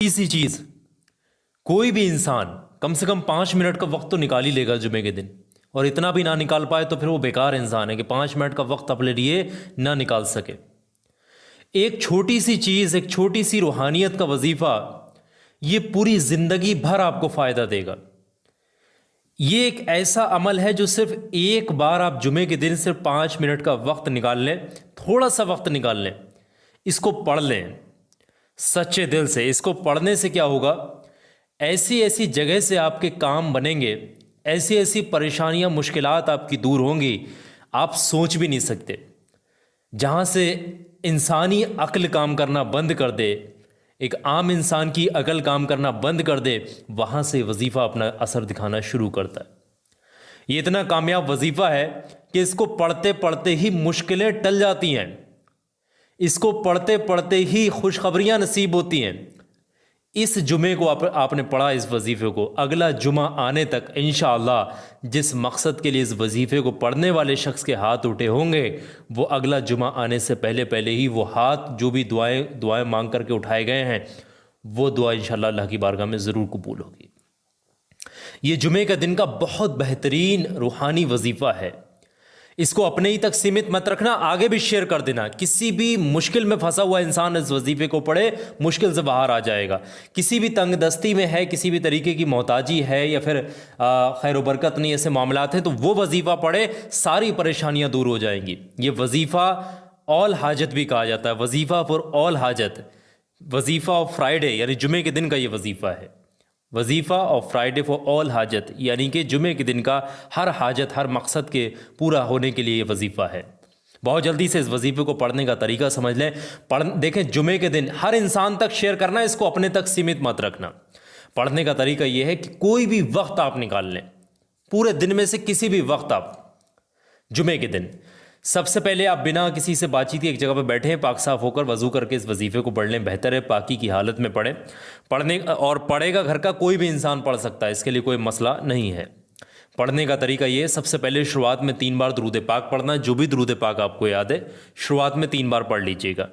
इसी चीज कोई भी इंसान कम से कम 5 मिनट का वक्त तो निकाल ही लेगा जुमे के दिन। और इतना भी ना निकाल पाए तो फिर वो बेकार इंसान है कि 5 मिनट का वक्त अपने लिए ना निकाल सके। एक छोटी सी चीज, एक छोटी सी रूहानियत का वजीफा, ये पूरी जिंदगी भर आपको फायदा देगा। ये एक ऐसा अमल है जो सिर्फ एक बार आप जुमे के दिन सिर्फ 5 मिनट का वक्त निकाल लें, थोड़ा सा वक्त निकाल लें, इसको पढ़ लें सच्चे दिल से। इसको पढ़ने से क्या होगा, ऐसी ऐसी जगह से आपके काम बनेंगे, ऐसी ऐसी परेशानियां मुश्किलात आपकी दूर होंगी, आप सोच भी नहीं सकते। जहाँ से इंसानी अक्ल काम करना बंद कर दे, एक आम इंसान की अकल काम करना बंद कर दे, वहाँ से वजीफ़ा अपना असर दिखाना शुरू करता है। ये इतना कामयाब वजीफ़ा है कि इसको पढ़ते पढ़ते ही मुश्किलें टल जाती हैं, इसको पढ़ते पढ़ते ही खुशखबरियाँ नसीब होती हैं। इस जुमे को आपने पढ़ा, इस वजीफ़े को, अगला जुमा आने तक इंशाअल्लाह जिस मकसद के लिए इस वजीफ़े को पढ़ने वाले शख्स के हाथ उठे होंगे, वो अगला जुमा आने से पहले पहले ही वो हाथ जो भी दुआएं मांग करके उठाए गए हैं, वो दुआ इंशाअल्लाह अल्लाह की बारगाह में ज़रूर कबूल होगी। ये जुमे का दिन का बहुत बेहतरीन रूहानी वजीफ़ा है। इसको अपने ही तक सीमित मत रखना, आगे भी शेयर कर देना। किसी भी मुश्किल में फंसा हुआ इंसान इस वजीफे को पढ़े, मुश्किल से बाहर आ जाएगा। किसी भी तंगदस्ती में है, किसी भी तरीके की मोहताजी है, या फिर खैर बरकत नहीं, ऐसे मामलात हैं, तो वो वजीफ़ा पढ़े, सारी परेशानियां दूर हो जाएंगी। ये वजीफ़ा ऑल हाजत भी कहा जाता है, वजीफ़ा फॉर ऑल हाजत, वजीफ़ा ऑफ फ्राइडे, यानी जुमे के दिन का ये वजीफ़ा है। वजीफ़ा ऑफ फ्राइडे फॉर ऑल हाजत, यानी कि जुमे के दिन का हर हाजत, हर मकसद के पूरा होने के लिए ये वजीफ़ा है। बहुत जल्दी से इस वजीफ़े को पढ़ने का तरीका समझ लें। देखें, जुमे के दिन हर इंसान तक शेयर करना, इसको अपने तक सीमित मत रखना। पढ़ने का तरीका ये है कि कोई भी वक्त आप निकाल लें, पूरे दिन में से किसी भी वक्त आप, जुमे के दिन सबसे पहले आप बिना किसी से बातचीत के एक जगह पर बैठे हैं, पाक साफ होकर वजू करके इस वजीफ़े को पढ़ लें। बेहतर है पाकी की हालत में पढ़ें। और पढ़ेगा घर का कोई भी इंसान पढ़ सकता है, इसके लिए कोई मसला नहीं है। पढ़ने का तरीका ये है, सबसे पहले शुरुआत में 3 बार दुरूद पाक पढ़ना। जो भी दुरूद पाक आपको याद है, शुरुआत में 3 बार पढ़ लीजिएगा।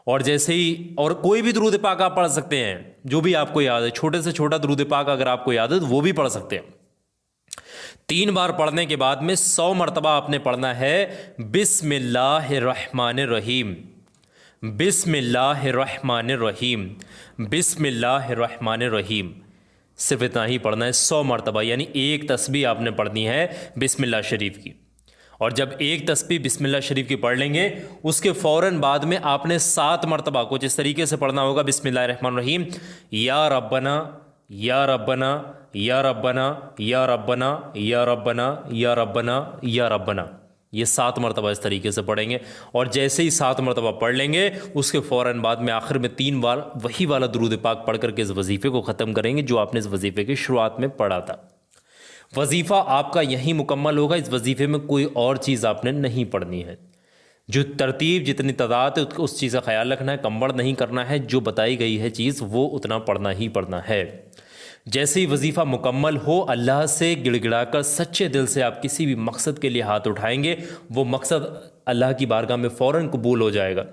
और जैसे ही, और कोई भी दुरूद पाक आप पढ़ सकते हैं जो भी आपको याद है, छोटे से छोटा दुरूद पाक अगर आपको याद है तो वो भी पढ़ सकते हैं। 3 बार पढ़ने के बाद में 100 मरतबा आपने पढ़ना है बिस्मिल्लाहिर्रहमानिर्रहीम, बिस्मिल्लाहिर्रहमानिर्रहीम, बिस्मिल्लाहिर्रहमानिर्रहीम। सिर्फ इतना ही पढ़ना है 100 मरतबा, यानी एक तस्बीह आपने पढ़नी है बिस्मिल्लाह शरीफ की। और जब एक तस्बीह बिस्मिल्लाह शरीफ की पढ़ लेंगे, उसके फ़ौरन बाद में आपने 7 मरतबा कुछ इस तरीके से पढ़ना होगा, बिस्मिल्लाहिर्रहमानिर्रहीम, या रब्बना या रब्बना या रब्बना या रब्बना या रब्बना या रब्बना या रब्बना। ये 7 मरतबा इस तरीके से पढ़ेंगे। और जैसे ही 7 मरतबा पढ़ लेंगे, उसके फ़ौरन बाद में आखिर में 3 बार वही वाला दुरूद पाक पढ़ करके इस वजीफ़े को ख़त्म करेंगे जो आपने इस वजीफ़े की शुरुआत में पढ़ा था। वजीफ़ा आपका यहीं मुकम्मल होगा। इस वजीफ़े में कोई और चीज़ आपने नहीं पढ़नी है। जो तरतीब, जितनी तादाद है, उस चीज़ का ख्याल रखना है, कम्बड़ नहीं करना है। जो बताई गई है चीज़ वो उतना पढ़ना ही पढ़ना है। जैसे ही वजीफ़ा मुकम्मल हो, अल्लाह से गिड़गिड़ाकर सच्चे दिल से आप किसी भी मकसद के लिए हाथ उठाएंगे, वो मकसद अल्लाह की बारगाह में फ़ौरन कबूल हो जाएगा।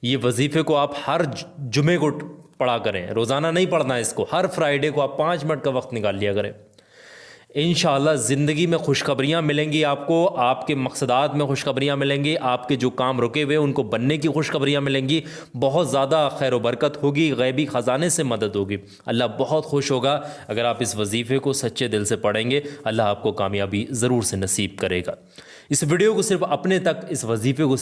ये वजीफ़े को आप हर जुमे को पढ़ा करें, रोज़ाना नहीं पढ़ना है इसको, हर फ्राइडे को आप 5 मिनट का वक्त निकाल लिया करें। इंशाअल्लाह ज़िंदगी में खुशखबरियाँ मिलेंगी आपको, आपके मकसदात में खुशखबरियाँ मिलेंगी, आपके जो काम रुके हुए उनको बनने की खुशखबरियाँ मिलेंगी। बहुत ज़्यादा खैर व बरकत होगी, गैबी ख़जाने से मदद होगी। अल्लाह बहुत खुश होगा अगर आप इस वजीफ़े को सच्चे दिल से पढ़ेंगे। अल्लाह आपको कामयाबी ज़रूर से नसीब करेगा। इस वीडियो को सिर्फ अपने तक, इस वजीफ़े को